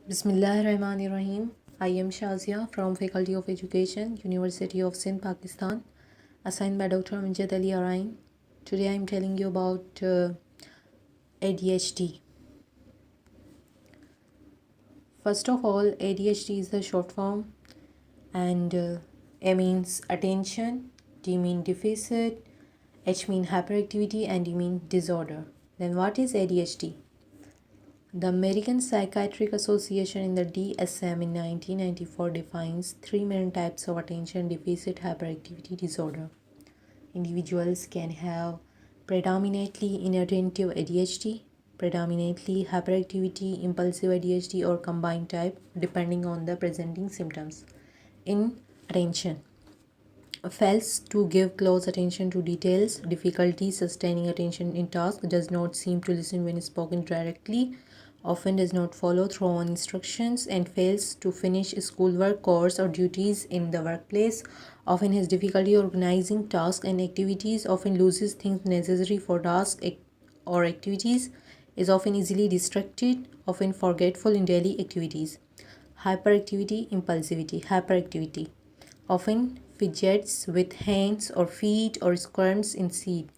Bismillahirrahmanirrahim. I am Shazia from Faculty of Education, University of Sindh, Pakistan, assigned by Dr. Amjad Arain. Today I am telling you about ADHD. First of all, ADHD is the short form, and A means attention, D means deficit, H means hyperactivity, and D means disorder. Then what is ADHD? The American Psychiatric Association in the DSM in 1994 defines three main types of attention deficit hyperactivity disorder. Individuals can have predominantly inattentive ADHD, predominantly hyperactivity, impulsive ADHD, or combined type depending on the presenting symptoms. In attention, fails to give close attention to details, difficulty sustaining attention in task, does not seem to listen when spoken directly, often does not follow through on instructions, and fails to finish schoolwork, course, or duties in the workplace, often has difficulty organizing tasks and activities, often loses things necessary for tasks or activities, is often easily distracted, often forgetful in daily activities. Hyperactivity, impulsivity, hyperactivity. Often fidgets with hands or feet or squirms in seat.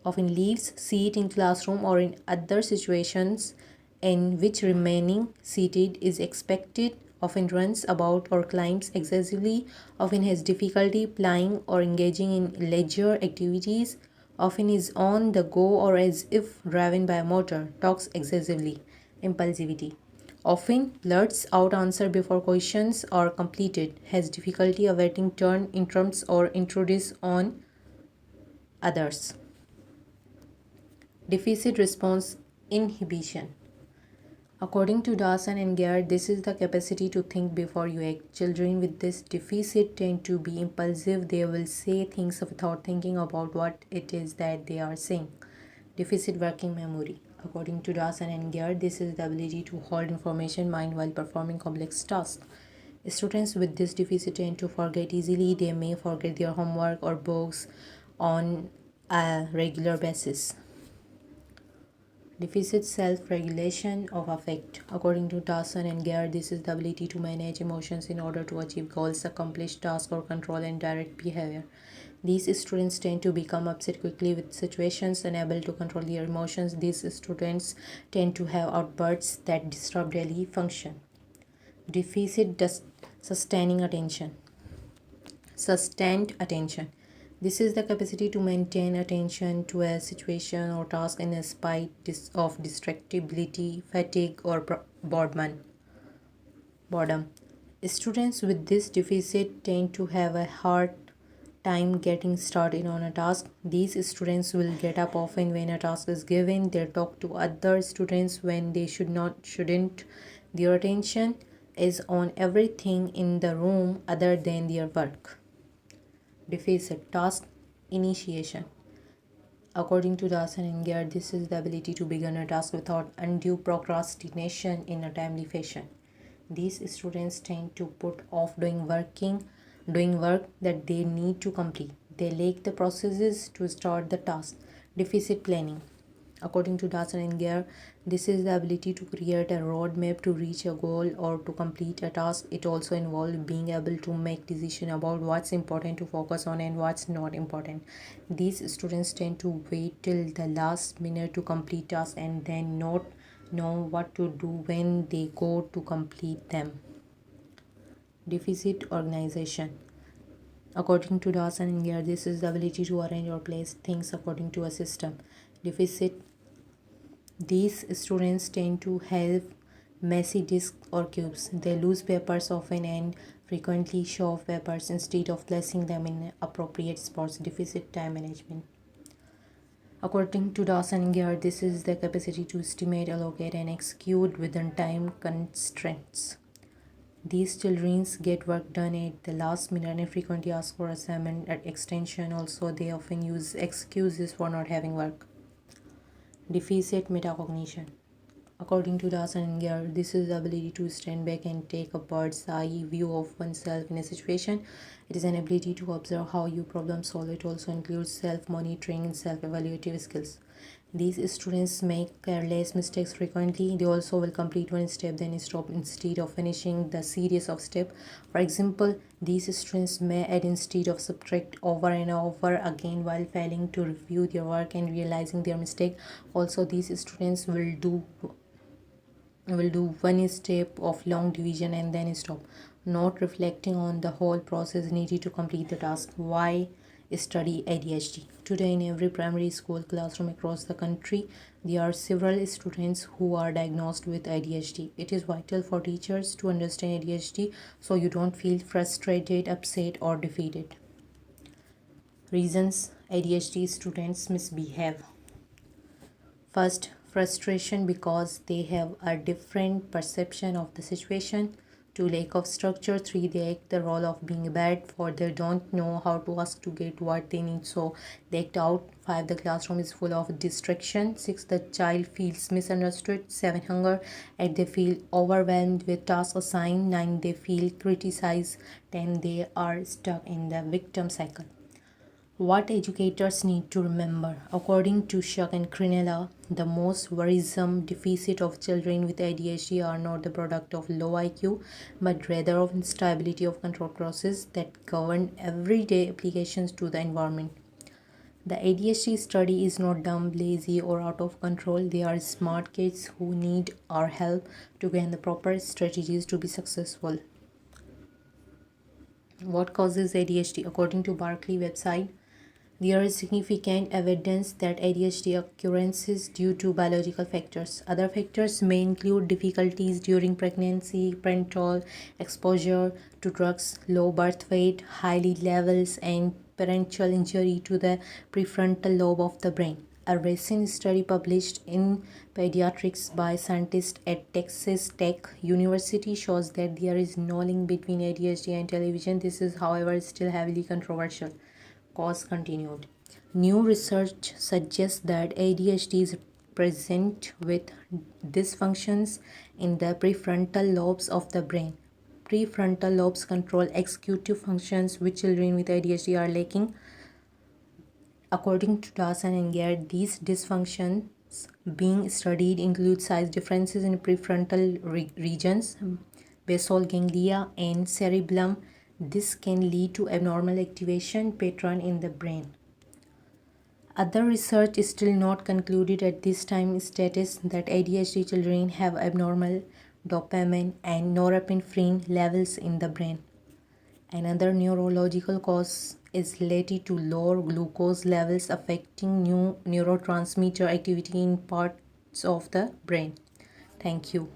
Often leaves seat in classroom or in other situations in which remaining seated is expected. Often runs about or climbs excessively. Often has difficulty plying or engaging in leisure activities. Often is on the go or as if driven by a motor. Talks excessively. Impulsivity. Often blurts out answer before questions are completed, has difficulty awaiting turn, interrupts, or intrudes on others. Deficit response inhibition. According to Dawson and Gare, this is the capacity to think before you act. Children with this deficit tend to be impulsive. They will say things without thinking about what it is that they are saying. Deficit working memory. According to Dawson and Gare, this is the ability to hold information in mind while performing complex tasks. Students with this deficit tend to forget easily. They may forget their homework or books on a regular basis. Deficit self-regulation of affect. According to Dawson and Gare, this is the ability to manage emotions in order to achieve goals, accomplish tasks, or control and direct behavior. These students tend to become upset quickly with situations, unable to control their emotions. These students tend to have outbursts that disrupt daily function. Deficit sustaining attention. Sustained attention. This is the capacity to maintain attention to a situation or task in spite of distractibility, fatigue, or boredom. Students with this deficit tend to have a hard time getting started on a task. These students will get up often when a task is given. They talk to other students when they shouldn't. Their attention is on everything in the room other than their work. Deficit task initiation. According to Dawson and Gare, this is the ability to begin a task without undue procrastination in a timely fashion. These students tend to put off doing work that they need to complete. They lack the processes to start the task. Deficit planning. According to Dawson and Gare, this is the ability to create a roadmap to reach a goal or to complete a task. It also involves being able to make decisions about what's important to focus on and what's not important. These students tend to wait till the last minute to complete tasks and then not know what to do when they go to complete them. Deficit organization. According to Dawson and Gare, this is the ability to arrange or place things according to a system. Deficit. These students tend to have messy discs or cubes. They lose papers often and frequently shove papers instead of placing them in appropriate spots. Deficit time management. According to Dawson and Gare, this is the capacity to estimate, allocate, and execute within time constraints. These children get work done at the last minute and frequently ask for assignment at extension. Also, they often use excuses for not having work. Deficit metacognition. According to Dawson and Gare, this is the ability to stand back and take a bird's eye view of oneself in a situation. It is an ability to observe how you problem solve. It also includes self-monitoring and self-evaluative skills. These students make careless mistakes frequently. They also will complete one step then stop instead of finishing the series of steps. For example, these students may add instead of subtract over and over again while failing to review their work and realizing their mistake. Also, these students will do one step of long division and then stop, not reflecting on the whole process needed to complete the task. Why study ADHD? Today, in every primary school classroom across the country, there are several students who are diagnosed with ADHD. It is vital for teachers to understand ADHD so you don't feel frustrated, upset, or defeated. Reasons ADHD students misbehave. First, frustration because they have a different perception of the situation. Two, lack of structure. Three, they act the role of being bad. Four, they don't know how to ask to get what they need, so they act out. Five, the classroom is full of distraction. Six, the child feels misunderstood. Seven, hunger. Eight, they feel overwhelmed with tasks assigned. Nine, they feel criticized. 10, they are stuck in the victim cycle. What educators need to remember. According to Shuck and Crinella, the most worrisome deficit of children with ADHD are not the product of low IQ, but rather of instability of control process that govern everyday applications to the environment. The ADHD study is not dumb, lazy, or out of control. They are smart kids who need our help to gain the proper strategies to be successful. What causes ADHD? According to Barkley website, there is significant evidence that ADHD occurrences due to biological factors. Other factors may include difficulties during pregnancy, parental exposure to drugs, low birth weight, high levels, and parental injury to the prefrontal lobe of the brain. A recent study published in Pediatrics by scientists at Texas Tech University shows that there is no link between ADHD and television. This is, however, still heavily controversial. Cause continued. New research suggests that ADHD is present with dysfunctions in the prefrontal lobes of the brain. Prefrontal lobes control executive functions which children with ADHD are lacking. According to Dawson and Garrett, these dysfunctions being studied include size differences in prefrontal regions, basal ganglia, and cerebellum. This can lead to abnormal activation pattern in the brain. Other research is still not concluded at this time states that ADHD children have abnormal dopamine and norepinephrine levels in the brain. Another neurological cause is related to lower glucose levels affecting neurotransmitter activity in parts of the brain. Thank you.